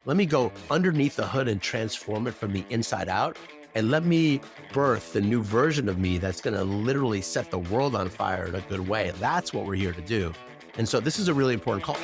Let me go underneath the hood and transform it from the inside out. And let me birth the new version of me that's going to literally set the world on fire in a good way. That's what we're here to do. And so this is a really important call.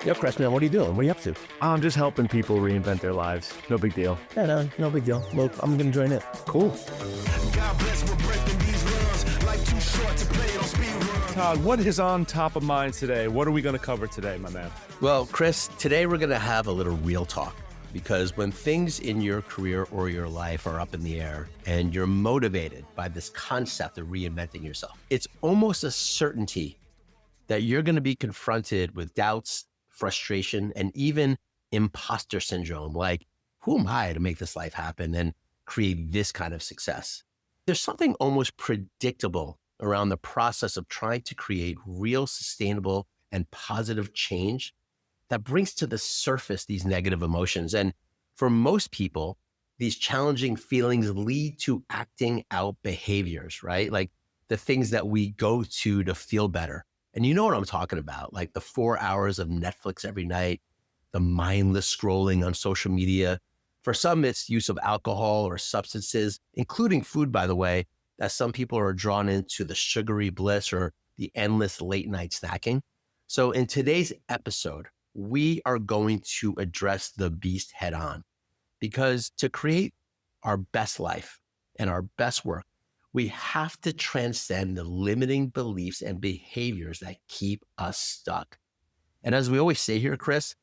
Yo, Chris, man, what are you doing? What are you up to? I'm just helping people reinvent their lives. No big deal. Yeah, no big deal. Look, I'm going to join in. Cool. God bless, we're breaking these runs. Life too short to play on speed run. Todd, what is on top of mind today? What are we going to cover today, my man? Well, Chris, today we're going to have a little real talk, because when things in your career or your life are up in the air and you're motivated by this concept of reinventing yourself, it's almost a certainty that you're going to be confronted with doubts, frustration, and even imposter syndrome. Like, who am I to make this life happen and create this kind of success? There's something almost predictable around the process of trying to create real, sustainable, and positive change that brings to the surface these negative emotions. And for most people, these challenging feelings lead to acting out behaviors, right? Like the things that we go to feel better. And you know what I'm talking about, like the 4 hours of Netflix every night, the mindless scrolling on social media. For some, it's use of alcohol or substances, including food, by the way, that some people are drawn into the sugary bliss or the endless late night snacking. So in today's episode, we are going to address the beast head on, because to create our best life and our best work, we have to transcend the limiting beliefs and behaviors that keep us stuck. And as we always say here, Chris,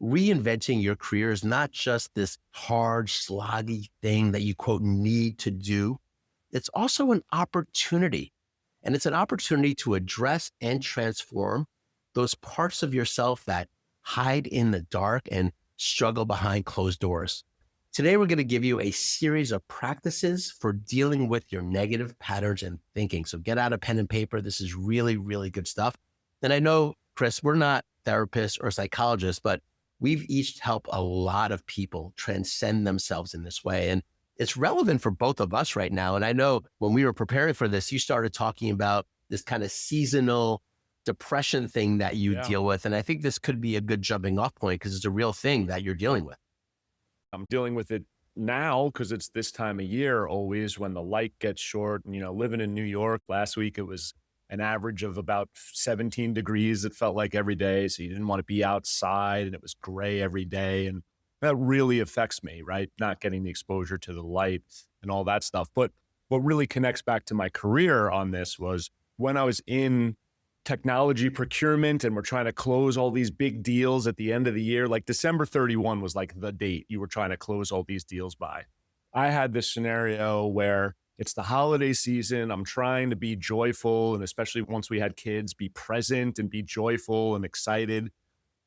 reinventing your career is not just this hard, sloggy thing that you, quote, need to do. It's also an opportunity. And it's an opportunity to address and transform those parts of yourself that hide in the dark and struggle behind closed doors. Today, we're going to give you a series of practices for dealing with your negative patterns and thinking. So get out a pen and paper. This is really, really good stuff. And I know, Chris, we're not therapists or psychologists, but we've each helped a lot of people transcend themselves in this way. And it's relevant for both of us right now. And I know when we were preparing for this, you started talking about this kind of seasonal depression thing that you deal with. And I think this could be a good jumping off point because it's a real thing that you're dealing with. I'm dealing with it now because it's this time of year always when the light gets short. And, living in New York, last week it was an average of about 17 degrees. It felt like every day. So you didn't want to be outside and it was gray every day. And that really affects me, right? Not getting the exposure to the light and all that stuff. But what really connects back to my career on this was when I was in technology procurement and we're trying to close all these big deals at the end of the year. Like December 31 was like the date you were trying to close all these deals by. I had this scenario where it's the holiday season. I'm trying to be joyful, and especially once we had kids, be present and be joyful and excited.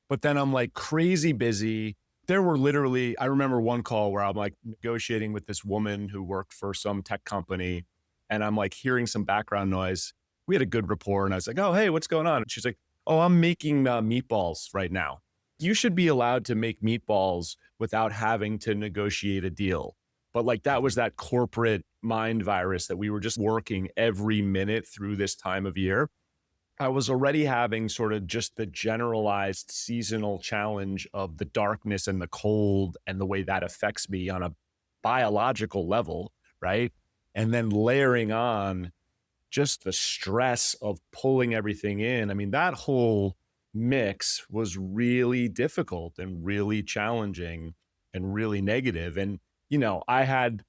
But then I'm like crazy busy. There were literally, I remember one call where I'm like negotiating with this woman who worked for some tech company, and I'm like hearing some background noise. We had a good rapport, and I was like, oh, hey, what's going on? And she's like, oh, I'm making meatballs right now. You should be allowed to make meatballs without having to negotiate a deal. But like that was that corporate mind virus that we were just working every minute through this time of year. I was already having sort of just the generalized seasonal challenge of the darkness and the cold and the way that affects me on a biological level, right? And then layering on just the stress of pulling everything in. I mean, that whole mix was really difficult and really challenging and really negative. And, I had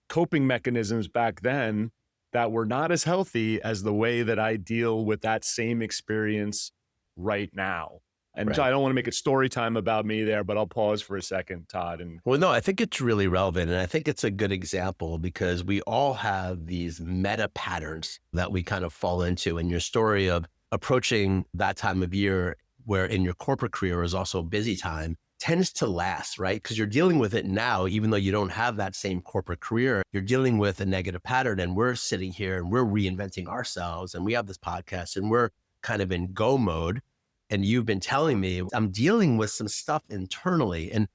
coping mechanisms back then that were not as healthy as the way that I deal with that same experience right now. And Right. So I don't want to make it story time about me there, but I'll pause for a second, Todd. Well, no, I think it's really relevant. And I think it's a good example because we all have these meta patterns that we kind of fall into. And your story of approaching that time of year where in your corporate career is also a busy time tends to last, right? Because you're dealing with it now, even though you don't have that same corporate career, you're dealing with a negative pattern. And we're sitting here and we're reinventing ourselves. And we have this podcast and we're kind of in go mode. And you've been telling me I'm dealing with some stuff internally. And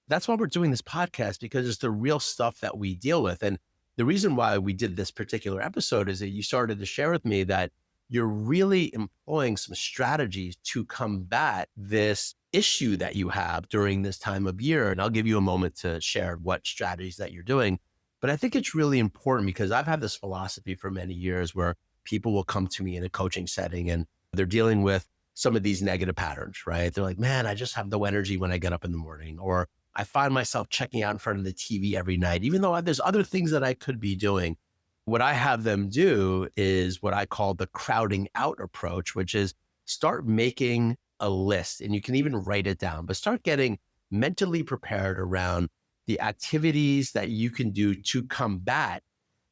that's why we're doing this podcast, because it's the real stuff that we deal with. And the reason why we did this particular episode is that you started to share with me that you're really employing some strategies to combat this issue that you have during this time of year. And I'll give you a moment to share what strategies that you're doing. But I think it's really important because I've had this philosophy for many years where people will come to me in a coaching setting and they're dealing with some of these negative patterns, right? They're like, man, I just have no energy when I get up in the morning, or I find myself checking out in front of the TV every night, even though there's other things that I could be doing. What I have them do is what I call the crowding out approach, which is start making a list, and you can even write it down, but start getting mentally prepared around the activities that you can do to combat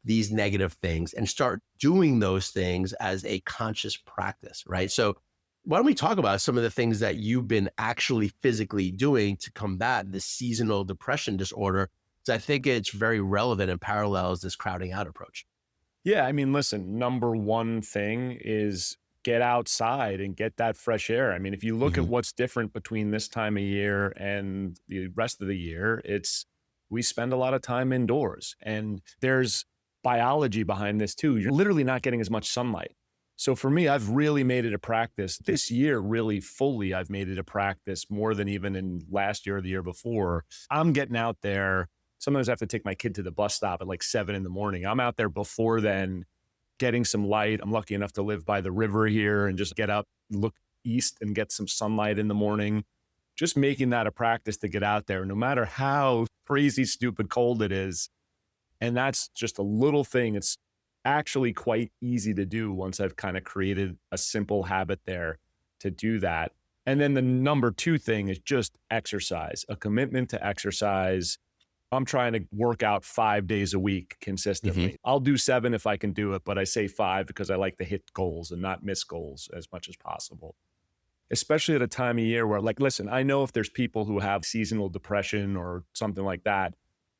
these negative things and start doing those things as a conscious practice, right? So why don't we talk about some of the things that you've been actually physically doing to combat the seasonal depression disorder? Because I think it's very relevant and parallels this crowding out approach. Yeah, I mean, listen, number one thing is get outside and get that fresh air. I mean, if you look at what's different between this time of year and the rest of the year, it's we spend a lot of time indoors, and there's biology behind this too. You're literally not getting as much sunlight. So for me, I've really made it a practice this year, really fully. I've made it a practice more than even in last year or the year before. I'm getting out there. Sometimes I have to take my kid to the bus stop at like 7 in the morning. I'm out there before then, getting some light. I'm lucky enough to live by the river here and just get up, look east and get some sunlight in the morning. Just making that a practice to get out there, no matter how crazy, stupid cold it is. And that's just a little thing. It's actually quite easy to do once I've kind of created a simple habit there to do that. And then the number two thing is just exercise, a commitment to exercise. I'm trying to work out 5 days a week consistently. I'll do 7 if I can do it, but I say 5 because I like to hit goals and not miss goals as much as possible. Especially at a time of year where, like, listen, I know if there's people who have seasonal depression or something like that,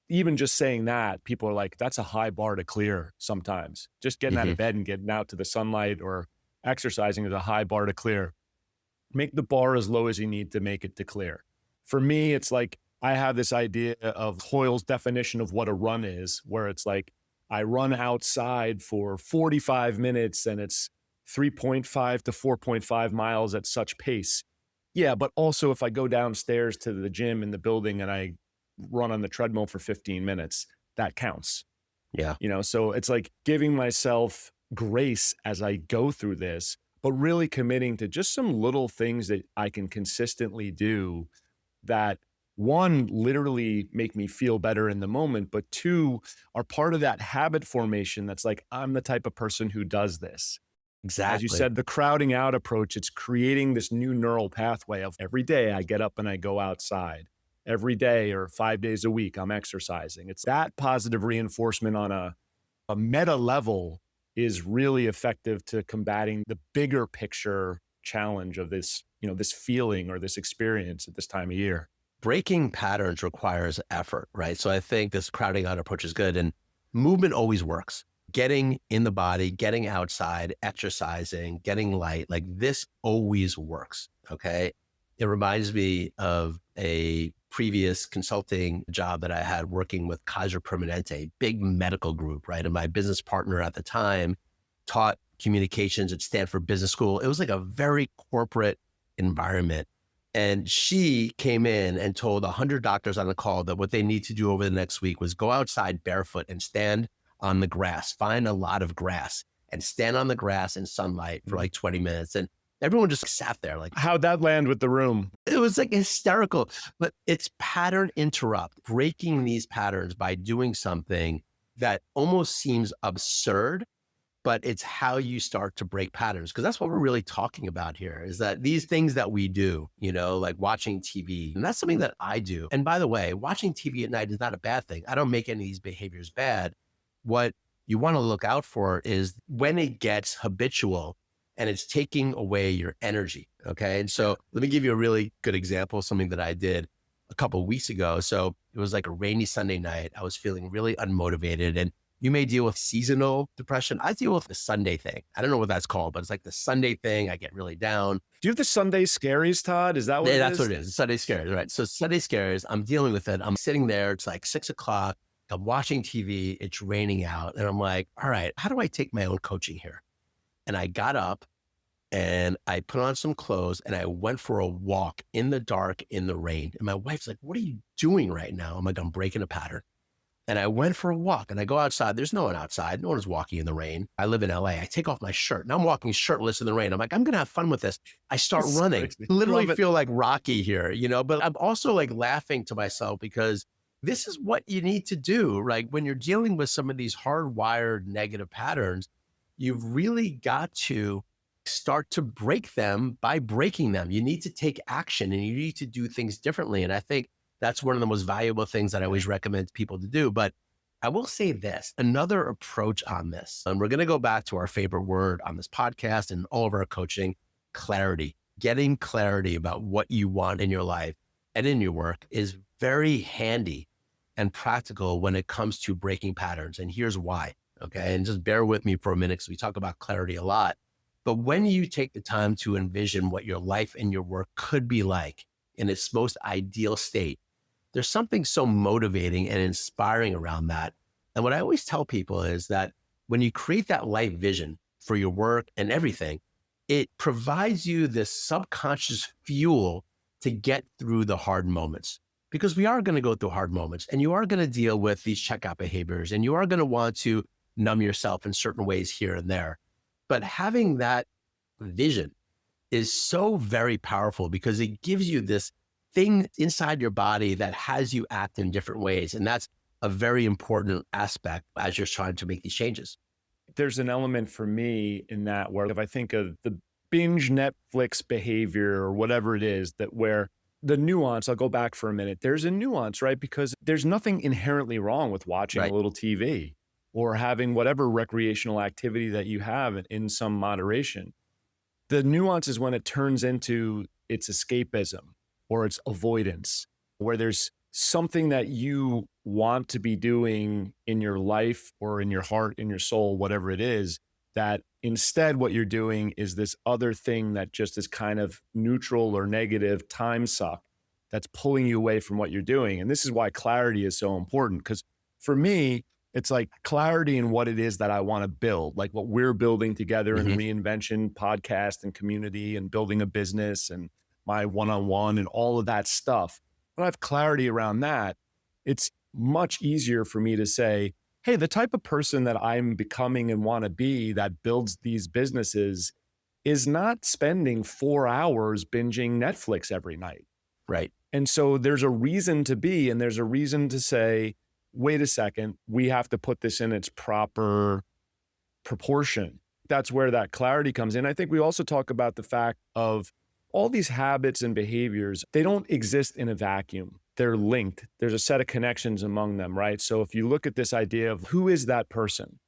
even just saying that, people are like, that's a high bar to clear sometimes. Just getting out of bed and getting out to the sunlight or exercising is a high bar to clear. Make the bar as low as you need to make it to clear. For me, it's like, I have this idea of Hoyle's definition of what a run is, where it's like, I run outside for 45 minutes and it's 3.5 to 4.5 miles at such pace. Yeah, but also if I go downstairs to the gym in the building and I run on the treadmill for 15 minutes, that counts. Yeah. You know, so it's like giving myself grace as I go through this, but really committing to just some little things that I can consistently do that, one, literally make me feel better in the moment, but two, are part of that habit formation that's like, I'm the type of person who does this. Exactly. As you said, the crowding out approach, it's creating this new neural pathway of every day I get up and I go outside. Every day or 5 days a week, I'm exercising. It's that positive reinforcement on a meta level is really effective to combating the bigger picture challenge of this, you know, this feeling or this experience at this time of year. Breaking patterns requires effort, right? So I think this crowding out approach is good, and movement always works. Getting in the body, getting outside, exercising, getting light, like this always works, okay? It reminds me of a previous consulting job that I had working with Kaiser Permanente, big medical group, right? And my business partner at the time taught communications at Stanford Business School. It was like a very corporate environment. And she came in and told 100 doctors on the call that what they need to do over the next week was go outside barefoot and stand on the grass, find a lot of grass and stand on the grass in sunlight for like 20 minutes. And everyone just sat there like, how'd that land with the room? It was like hysterical, but it's pattern interrupt, breaking these patterns by doing something that almost seems absurd, but it's how you start to break patterns. Because that's what we're really talking about here, is that these things that we do, you know, like watching TV, and that's something that I do. And by the way, watching TV at night is not a bad thing. I don't make any of these behaviors bad. What you want to look out for is when it gets habitual and it's taking away your energy. Okay. And so let me give you a really good example of something that I did a couple of weeks ago. So it was like a rainy Sunday night. I was feeling really unmotivated, and you may deal with seasonal depression. I deal with the Sunday thing. I don't know what that's called, but it's like the Sunday thing. I get really down. Do you have the Sunday scaries, Todd? Is that what it is? That's what it is. Sunday scaries, right? So Sunday scaries, I'm dealing with it. I'm sitting there. It's like 6 o'clock. I'm watching TV. It's raining out. And I'm like, all right, how do I take my own coaching here? And I got up and I put on some clothes and I went for a walk in the dark, in the rain. And my wife's like, what are you doing right now? I'm like, I'm breaking a pattern. And I went for a walk and I go outside. There's no one outside. No one is walking in the rain. I live in LA. I take off my shirt and I'm walking shirtless in the rain. I'm like, I'm going to have fun with this. I start That's running, crazy. literally Love it. feel like Rocky here, you know, but I'm also like laughing to myself because this is what you need to do. Like when you're dealing with some of these hardwired negative patterns, you've really got to start to break them by breaking them. You need to take action and you need to do things differently. And I think that's one of the most valuable things that I always recommend people to do. But I will say this, another approach on this, and we're going to go back to our favorite word on this podcast and all of our coaching, clarity. Getting clarity about what you want in your life and in your work is very handy and practical when it comes to breaking patterns. And here's why. Okay. And just bear with me for a minute because we talk about clarity a lot. But when you take the time to envision what your life and your work could be like in its most ideal state, there's something so motivating and inspiring around that. And what I always tell people is that when you create that life vision for your work and everything, it provides you this subconscious fuel to get through the hard moments. Because we are going to go through hard moments and you are going to deal with these checkout behaviors and you are going to want to numb yourself in certain ways here and there. But having that vision is so very powerful because it gives you this thing inside your body that has you act in different ways. And that's a very important aspect as you're trying to make these changes. There's an element for me in that where if I think of the binge Netflix behavior or whatever it is, that where the nuance, I'll go back for a minute. There's a nuance, right? Because there's nothing inherently wrong with watching a little TV or having whatever recreational activity that you have in some moderation. The nuance is when it turns into its escapism or its avoidance, where there's something that you want to be doing in your life or in your heart, in your soul, whatever it is, that instead what you're doing is this other thing that just is kind of neutral or negative time suck that's pulling you away from what you're doing. And this is why clarity is so important. Because for me, it's like clarity in what it is that I want to build, like what we're building together in Reinvention podcast and community and building a business and my one-on-one and all of that stuff. When I have clarity around that, it's much easier for me to say, hey, the type of person that I'm becoming and want to be that builds these businesses is not spending 4 hours binging Netflix every night. Right. And so there's a reason to be, and there's a reason to say, wait a second, we have to put this in its proper proportion. That's where that clarity comes in. I think we also talk about the fact of all these habits and behaviors, they don't exist in a vacuum. They're linked. There's a set of connections among them, right? So if you look at this idea of who is that person?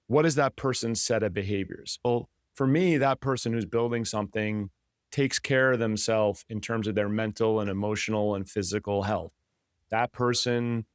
What is that person's set of behaviors? Well, for me, that person who's building something takes care of themselves in terms of their mental and emotional and physical health. That person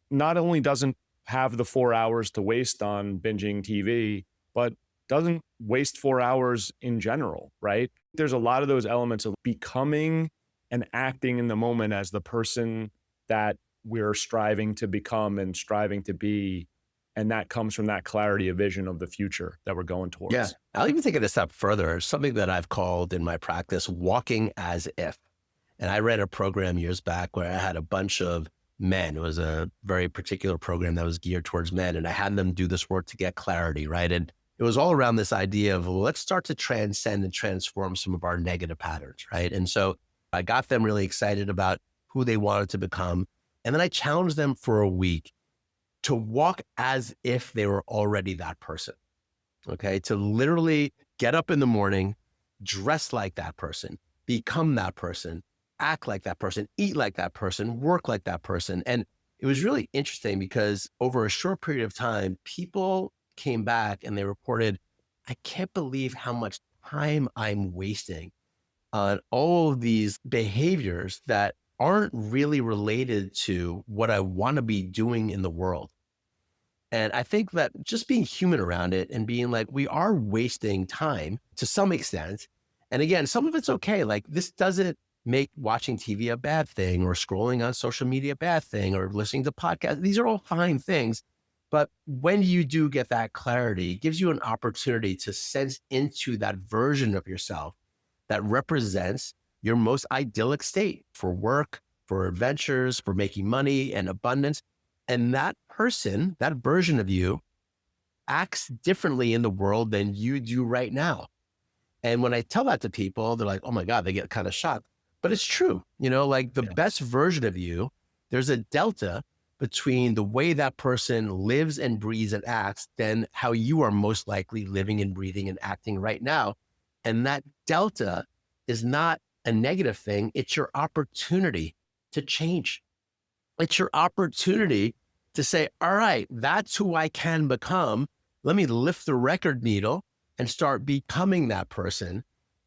not only doesn't have the 4 hours to waste on binging TV, but doesn't waste 4 hours in general, right? There's a lot of those elements of becoming and acting in the moment as the person that we're striving to become and striving to be. And that comes from that clarity of vision of the future that we're going towards. Yeah. I'll even take it a step further, something that I've called in my practice, walking as if. And I ran a program years back where I had a bunch of men. It was a very particular program that was geared towards men. And I had them do this work to get clarity, right? And it was all around this idea of, well, let's start to transcend and transform some of our negative patterns, right? And so I got them really excited about who they wanted to become. And then I challenged them for a week to walk as if they were already that person, okay? To literally get up in the morning, dress like that person, become that person, act like that person, eat like that person, work like that person. And it was really interesting because over a short period of time, people came back and they reported, I can't believe how much time I'm wasting on all of these behaviors that aren't really related to what I want to be doing in the world. And I think that just being human around it and being like, we are wasting time to some extent. And again, some of it's okay. Like this doesn't make watching TV a bad thing or scrolling on social media a bad thing or listening to podcasts. These are all fine things. But when you do get that clarity, it gives you an opportunity to sense into that version of yourself that represents your most idyllic state for work, for adventures, for making money and abundance. And that person, that version of you, acts differently in the world than you do right now. And when I tell that to people, they're like, oh my God, they get kind of shocked. But it's true. Like the best version of you, there's a delta between the way that person lives and breathes and acts than how you are most likely living and breathing and acting right now. And that delta is not a negative thing. It's your opportunity to change. It's your opportunity to say, all right, that's who I can become. Let me lift the record needle and start becoming that person.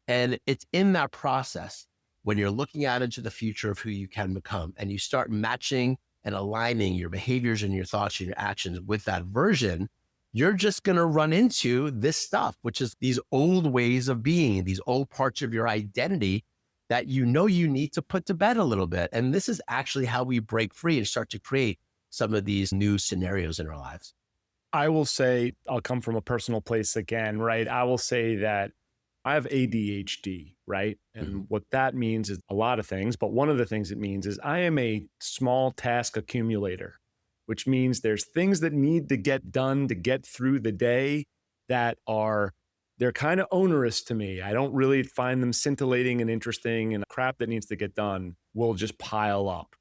And it's in that process when you're looking out into the future of who you can become and you start matching and aligning your behaviors and your thoughts and your actions with that version, you're just going to run into this stuff, which is these old ways of being, these old parts of your identity that you need to put to bed a little bit. And this is actually how we break free and start to create some of these new scenarios in our lives. I will say, I'll come from a personal place again, right? I will say that I have ADHD, right? And what that means is a lot of things, but one of the things it means is I am a small task accumulator, which means there's things that need to get done to get through the day that they're kind of onerous to me. I don't really find them scintillating and interesting, and crap that needs to get done will just pile up.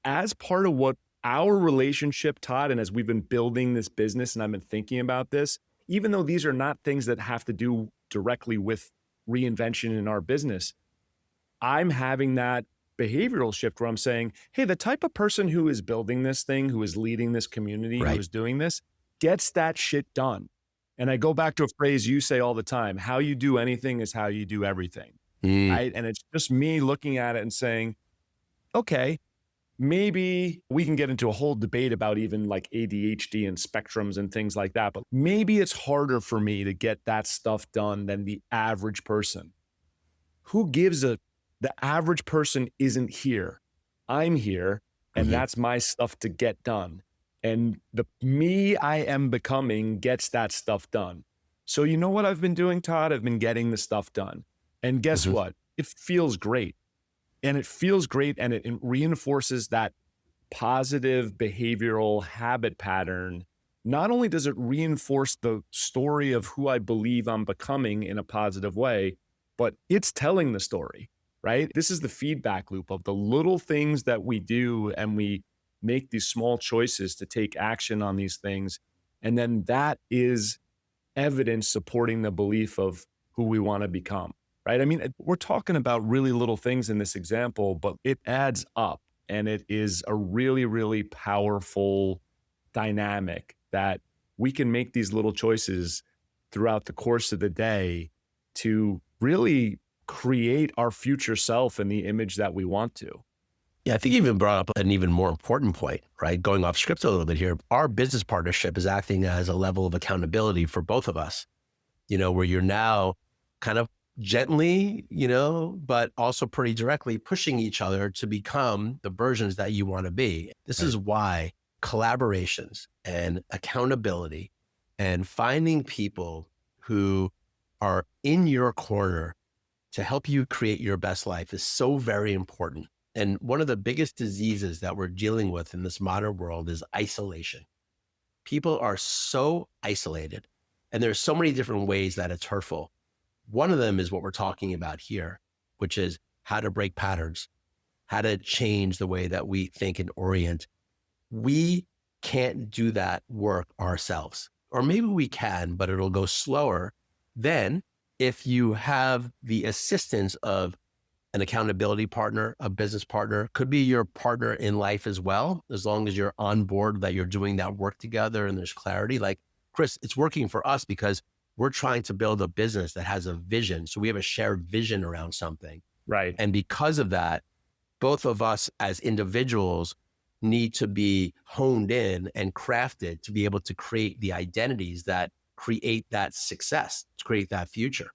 As part of what our relationship, Todd, and as we've been building this business and I've been thinking about this, even though these are not things that have to do directly with reinvention in our business, I'm having that behavioral shift where I'm saying, hey, the type of person who is building this thing, who is leading this community, who is doing this, gets that shit done. And I go back to a phrase you say all the time, how you do anything is how you do everything, right? And it's just me looking at it and saying, okay, maybe we can get into a whole debate about even like ADHD and spectrums and things like that, but maybe it's harder for me to get that stuff done than the average person. Who gives the average person isn't here. I'm here, and that's my stuff to get done. And the me I am becoming gets that stuff done. So you know what I've been doing, Todd? I've been getting the stuff done. And guess what? It feels great. And it feels great, and it reinforces that positive behavioral habit pattern. Not only does it reinforce the story of who I believe I'm becoming in a positive way, but it's telling the story, right? This is the feedback loop of the little things that we do, and we make these small choices to take action on these things. And then that is evidence supporting the belief of who we want to become. Right? I mean, we're talking about really little things in this example, but it adds up, and it is a really, really powerful dynamic that we can make these little choices throughout the course of the day to really create our future self in the image that we want to. Yeah, I think you even brought up an even more important point, right? Going off script a little bit here. Our business partnership is acting as a level of accountability for both of us, where you're now kind of gently, but also pretty directly pushing each other to become the versions that you want to be. This is why collaborations and accountability and finding people who are in your corner to help you create your best life is so very important. And one of the biggest diseases that we're dealing with in this modern world is isolation. People are so isolated, and there's so many different ways that it's hurtful. One of them is what we're talking about here, which is how to break patterns, how to change the way that we think and orient. We can't do that work ourselves, or maybe we can, but it'll go slower than if you have the assistance of an accountability partner, a business partner, could be your partner in life as well, as long as you're on board that you're doing that work together and there's clarity. Like, Chris, it's working for us because we're trying to build a business that has a vision. So we have a shared vision around something. Right. And because of that, both of us as individuals need to be honed in and crafted to be able to create the identities that create that success, to create that future.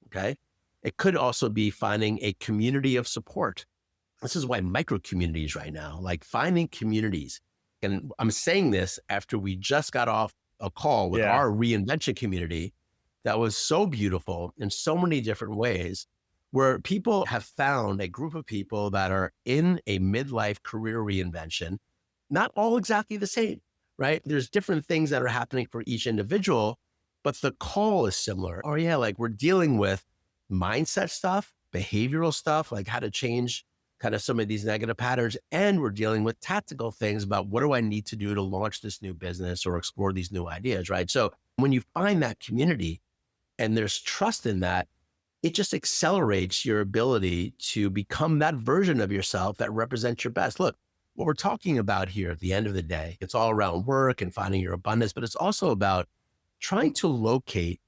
Okay. It could also be finding a community of support. This is why micro communities right now, like finding communities And I'm saying this after we just got off a call with Yeah. our reinvention community that was so beautiful in so many different ways, where people have found a group of people that are in a midlife career reinvention, not all exactly the same, right? There's different things that are happening for each individual, but the call is similar. Oh yeah, like we're dealing with mindset stuff, behavioral stuff, like how to change kind of some of these negative patterns. And we're dealing with tactical things about what do I need to do to launch this new business or explore these new ideas, right? So when you find that community and there's trust in that, it just accelerates your ability to become that version of yourself that represents your best. Look, what we're talking about here at the end of the day, it's all around work and finding your abundance, but it's also about trying to locate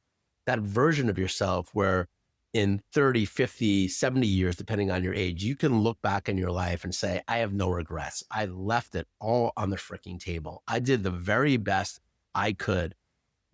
that version of yourself where in 30, 50, 70 years, depending on your age, you can look back in your life and say, I have no regrets. I left it all on the freaking table. I did the very best I could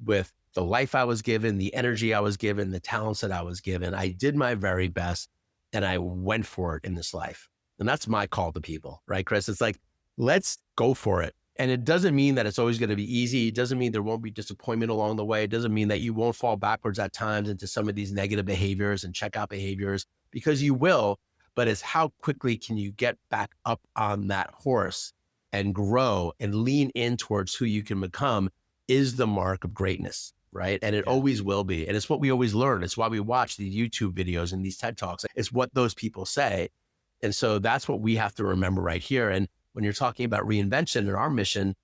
with the life I was given, the energy I was given, the talents that I was given. I did my very best and I went for it in this life. And that's my call to people, right, Chris? It's like, let's go for it. And it doesn't mean that it's always going to be easy. It doesn't mean there won't be disappointment along the way. It doesn't mean that you won't fall backwards at times into some of these negative behaviors and checkout behaviors, because you will, but it's how quickly can you get back up on that horse and grow and lean in towards who you can become is the mark of greatness, right? And it always will be. And it's what we always learn. It's why we watch these YouTube videos and these TED Talks. It's what those people say. And so that's what we have to remember right here. And when you're talking about reinvention and our mission,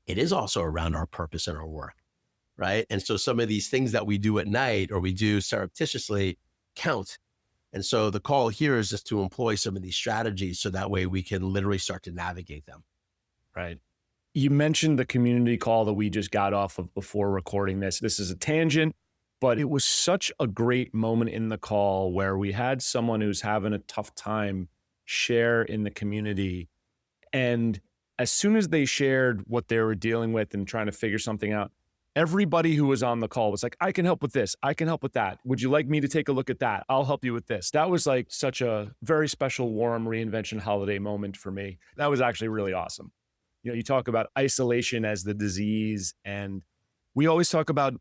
it is also around our purpose and our work, right? And so some of these things that we do at night or we do surreptitiously count. And so the call here is just to employ some of these strategies so that way we can literally start to navigate them. Right. You mentioned the community call that we just got off of before recording this. This is a tangent, but it was such a great moment in the call where we had someone who's having a tough time share in the community. And as soon as they shared what they were dealing with and trying to figure something out, everybody who was on the call was like, I can help with this. I can help with that. Would you like me to take a look at that? I'll help you with this. That was like such a very special, warm reinvention holiday moment for me. That was actually really awesome. You know, you talk about isolation as the disease, and we always talk about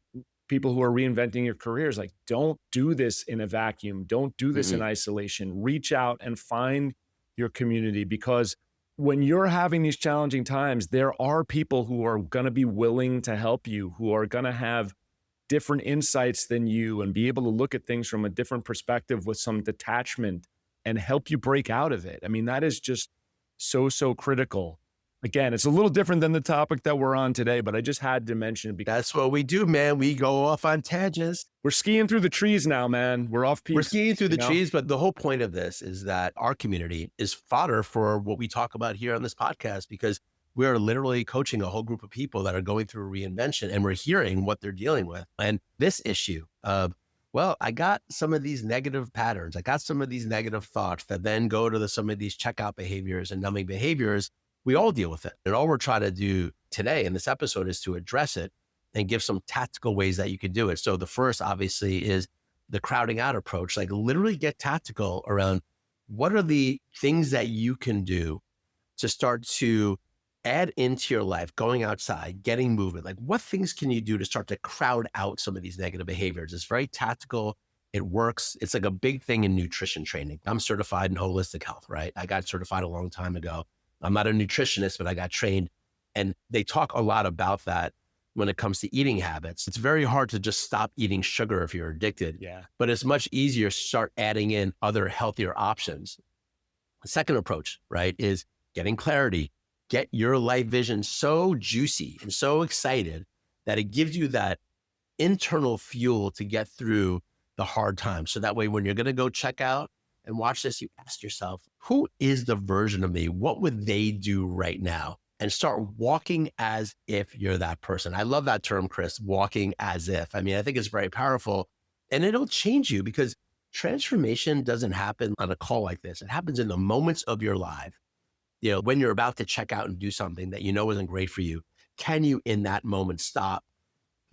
people who are reinventing your careers. Like, don't do this in a vacuum. Don't do this in isolation. Reach out and find your community, because when you're having these challenging times, there are people who are going to be willing to help you, who are going to have different insights than you and be able to look at things from a different perspective with some detachment and help you break out of it. I mean, that is just so critical. Again, it's a little different than the topic that we're on today, but I just had to mention it because That's what we do, man. We go off on tangents. we're skiing through the trees now, man. We're off piece. We're skiing through the you know? trees, but the whole point of this is that our community is fodder for what we talk about here on this podcast, because we are literally coaching a whole group of people that are going through a reinvention, and we're hearing what they're dealing with. And this issue of, well, I got some of these negative patterns. I got some of these negative thoughts that then go to some of these checkout behaviors and numbing behaviors. We all deal with it. And all we're trying to do today in this episode is to address it and give some tactical ways that you can do it. So the first, obviously, is the crowding out approach. Like, literally get tactical around what are the things that you can do to start to add into your life, going outside, getting movement. Like, what things can you do to start to crowd out some of these negative behaviors? It's very tactical. It works. It's like a big thing in nutrition training. I'm certified in holistic health, right? I got certified a long time ago. I'm not a nutritionist, but I got trained. And they talk a lot about that when it comes to eating habits. It's very hard to just stop eating sugar if you're addicted. Yeah. But it's much easier to start adding in other healthier options. The second approach, right, is getting clarity. Get your life vision so juicy and so excited that it gives you that internal fuel to get through the hard times. So that way, when you're going to go check out and watch this, you ask yourself, who is the version of me? What would they do right now? And start walking as if you're that person. I love that term, Chris, walking as if. I mean, I think it's very powerful, and it'll change you, because transformation doesn't happen on a call like this. It happens in the moments of your life. You know, when you're about to check out and do something that you know isn't great for you, can you in that moment stop,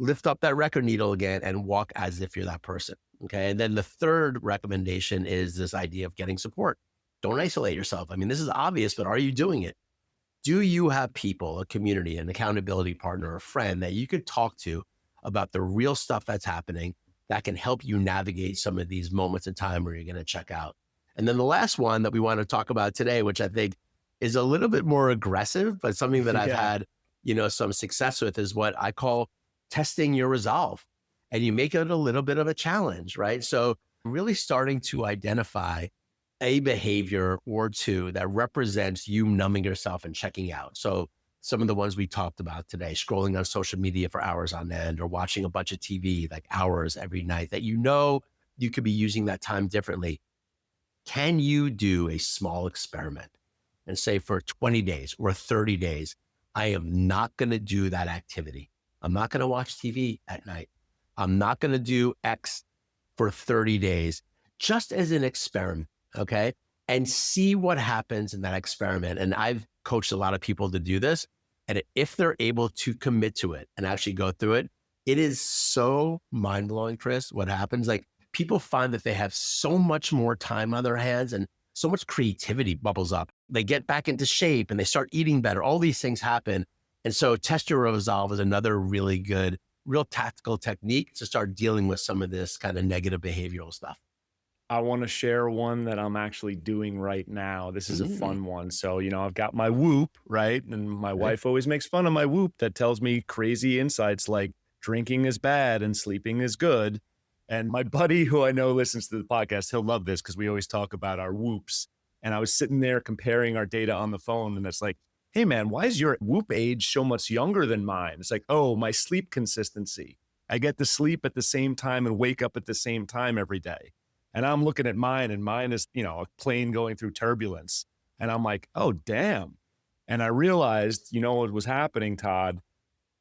lift up that record needle again, and walk as if you're that person? Okay. And then the third recommendation is this idea of getting support. Don't isolate yourself. I mean, this is obvious, but are you doing it? Do you have people, a community, an accountability partner, a friend that you could talk to about the real stuff that's happening that can help you navigate some of these moments in time where you're going to check out? And then the last one that we want to talk about today, which I think is a little bit more aggressive, but something that I've had, some success with, is what I call testing your resolve. And you make it a little bit of a challenge, right? So really starting to identify a behavior or two that represents you numbing yourself and checking out. So some of the ones we talked about today, scrolling on social media for hours on end, or watching a bunch of TV, like hours every night, that you could be using that time differently. Can you do a small experiment and say, for 20 days or 30 days, I am not going to do that activity. I'm not going to watch TV at night. I'm not going to do X for 30 days, just as an experiment. Okay. And see what happens in that experiment. And I've coached a lot of people to do this. And if they're able to commit to it and actually go through it, it is so mind blowing, Chris, what happens. Like, people find that they have so much more time on their hands and so much creativity bubbles up. They get back into shape and they start eating better. All these things happen. And so test your resolve is another really good, real tactical technique to start dealing with some of this kind of negative behavioral stuff. I want to share one that I'm actually doing right now. This is a fun one. So, I've got my Whoop, right? And my wife always makes fun of my Whoop that tells me crazy insights like drinking is bad and sleeping is good. And my buddy, who I know listens to the podcast, he'll love this because we always talk about our Whoops. And I was sitting there comparing our data on the phone, and it's like, hey man, why is your Whoop age so much younger than mine? It's like, oh, my sleep consistency. I get to sleep at the same time and wake up at the same time every day. And I'm looking at mine, and mine is, a plane going through turbulence. And I'm like, oh, damn. And I realized, what was happening, Todd,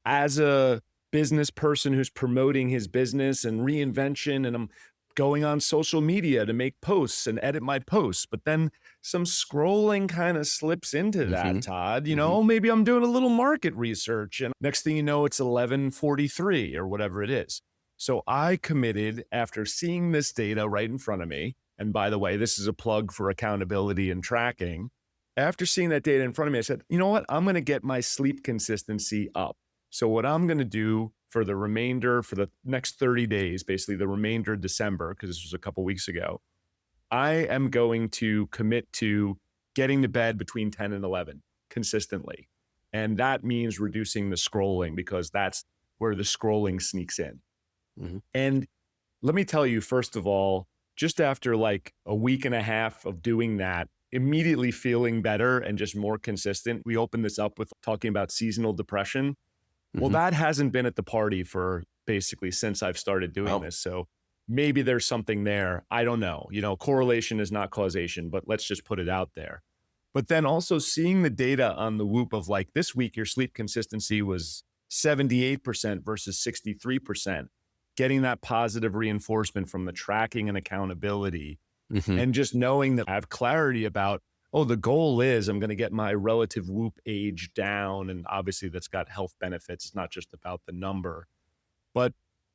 as a business person who's promoting his business and reinvention, and I'm going on social media to make posts and edit my posts, but then some scrolling kind of slips into that, Todd. Maybe I'm doing a little market research, and next thing you know, it's 11:43 or whatever it is. So I committed, after seeing this data right in front of me, and by the way, this is a plug for accountability and tracking. After seeing that data in front of me, I said, you know what? I'm going to get my sleep consistency up. So what I'm going to do for the next 30 days, basically the remainder of December, because this was a couple weeks ago, I am going to commit to getting to bed between 10 and 11 consistently. And that means reducing the scrolling, because that's where the scrolling sneaks in. And let me tell you, first of all, just after like a week and a half of doing that, immediately feeling better and just more consistent. We opened this up with talking about seasonal depression. Well, that hasn't been at the party for basically since I've started doing this. So maybe there's something there. I don't know. Correlation is not causation, but let's just put it out there. But then also seeing the data on the Whoop of like, this week, your sleep consistency was 78% versus 63%. Getting that positive reinforcement from the tracking and accountability, and just knowing that I have clarity about, the goal is I'm going to get my relative Whoop age down. And obviously that's got health benefits. It's not just about the number. But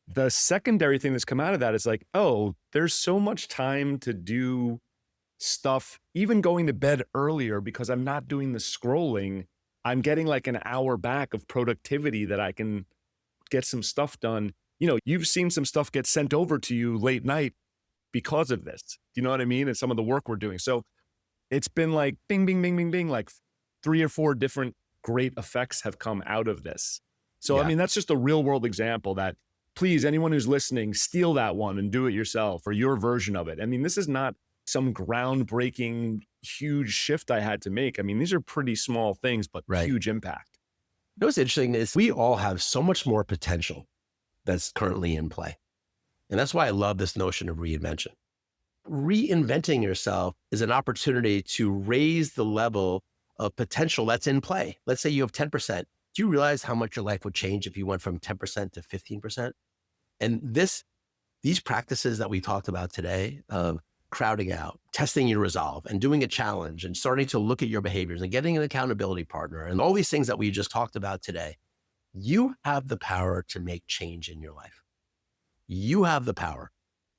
the secondary thing that's come out of that is like, there's so much time to do stuff, even going to bed earlier, because I'm not doing the scrolling. I'm getting like an hour back of productivity that I can get some stuff done. You've seen some stuff get sent over to you late night because of this. You know what I mean? And some of the work we're doing. So it's been like bing, bing, bing, bing, bing, like 3 or 4 different great effects have come out of this. So, I mean, that's just a real world example that, please, anyone who's listening, steal that one and do it yourself, or your version of it. I mean, this is not some groundbreaking, huge shift I had to make. I mean, these are pretty small things, but huge impact. What's interesting is we all have so much more potential that's currently in play. And that's why I love this notion of reinvention. Reinventing yourself is an opportunity to raise the level of potential that's in play. Let's say you have 10%. Do you realize how much your life would change if you went from 10% to 15%? And these practices that we talked about today of crowding out, testing your resolve, and doing a challenge, and starting to look at your behaviors and getting an accountability partner, and all these things that we just talked about today, you have the power to make change in your life. You have the power,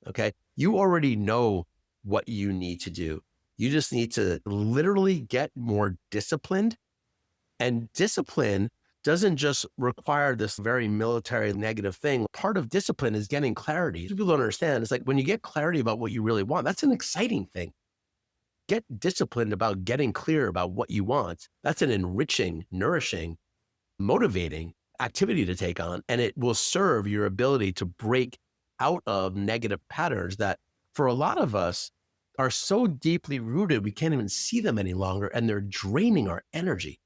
okay? You already know what you need to do. You just need to literally get more disciplined And discipline doesn't just require this very military negative thing. Part of discipline is getting clarity. People don't understand. It's like when you get clarity about what you really want, that's an exciting thing. Get disciplined about getting clear about what you want. That's an enriching, nourishing, motivating activity to take on. And it will serve your ability to break out of negative patterns that for a lot of us are so deeply rooted, we can't even see them any longer. And they're draining our energy.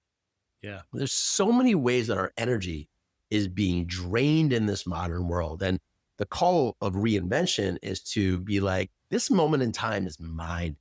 Yeah. There's so many ways that our energy is being drained in this modern world. And the call of reinvention is to be like, this moment in time is mine.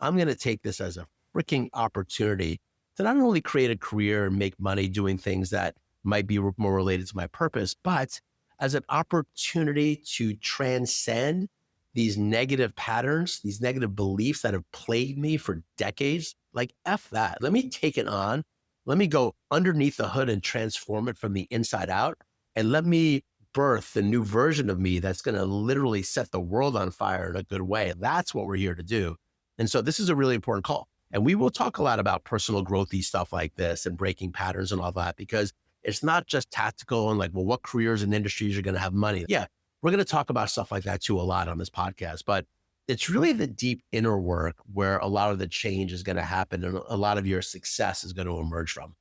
I'm going to take this as a freaking opportunity to not only create a career and make money doing things that might be more related to my purpose, but as an opportunity to transcend these negative patterns, these negative beliefs that have plagued me for decades. Like, F that. Let me take it on. Let me go underneath the hood and transform it from the inside out. And let me birth the new version of me that's going to literally set the world on fire in a good way. That's what we're here to do. And so this is a really important call. And we will talk a lot about personal growthy stuff like this and breaking patterns and all that, because it's not just tactical and like, well, what careers and industries are going to have money? Yeah, we're going to talk about stuff like that too a lot on this podcast, but it's really the deep inner work where a lot of the change is going to happen and a lot of your success is going to emerge from.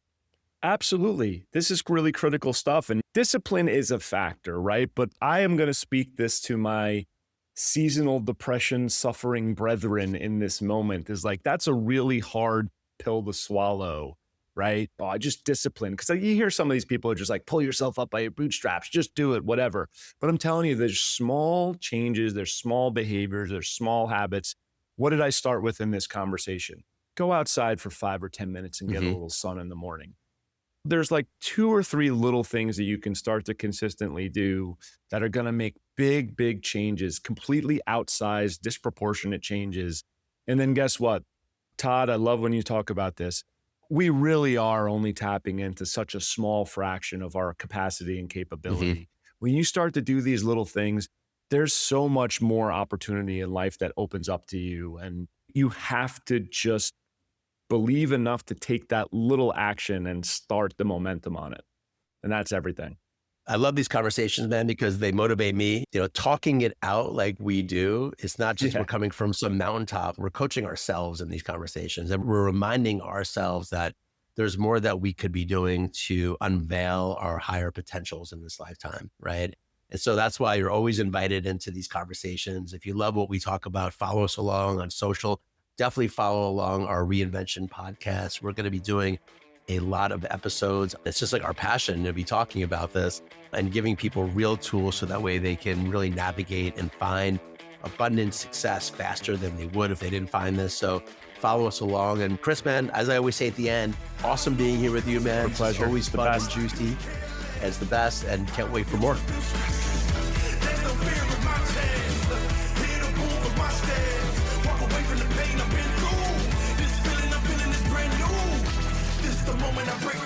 Absolutely. This is really critical stuff. And discipline is a factor, right? But I am going to speak this to my seasonal depression suffering brethren in this moment. Is like, that's a really hard pill to swallow, right? Oh, I just discipline. Because you hear some of these people are just like, pull yourself up by your bootstraps, just do it, whatever. But I'm telling you, there's small changes, there's small behaviors, there's small habits. What did I start with in this conversation? Go outside for 5 or 10 minutes and get a little sun in the morning. There's like 2 or 3 little things that you can start to consistently do that are going to make big, big changes, completely outsized, disproportionate changes. And then guess what? Todd, I love when you talk about this. We really are only tapping into such a small fraction of our capacity and capability. When you start to do these little things, there's so much more opportunity in life that opens up to you. And you have to just believe enough to take that little action and start the momentum on it. And that's everything. I love these conversations, man, because they motivate me. You know, talking it out like we do, it's not just we're coming from some mountaintop. We're coaching ourselves in these conversations, and we're reminding ourselves that there's more that we could be doing to unveil our higher potentials in this lifetime, right? And so that's why you're always invited into these conversations. If you love what we talk about, follow us along on social. Definitely follow along our Reinvention podcast. We're going to be doing a lot of episodes. It's just like our passion to be talking about this and giving people real tools so that way they can really navigate and find abundant success faster than they would if they didn't find this. So follow us along. And Chris, man, as I always say at the end, awesome being here with you, man. It's pleasure. Always fun and juicy. It's the best, and can't wait for more. Moment I break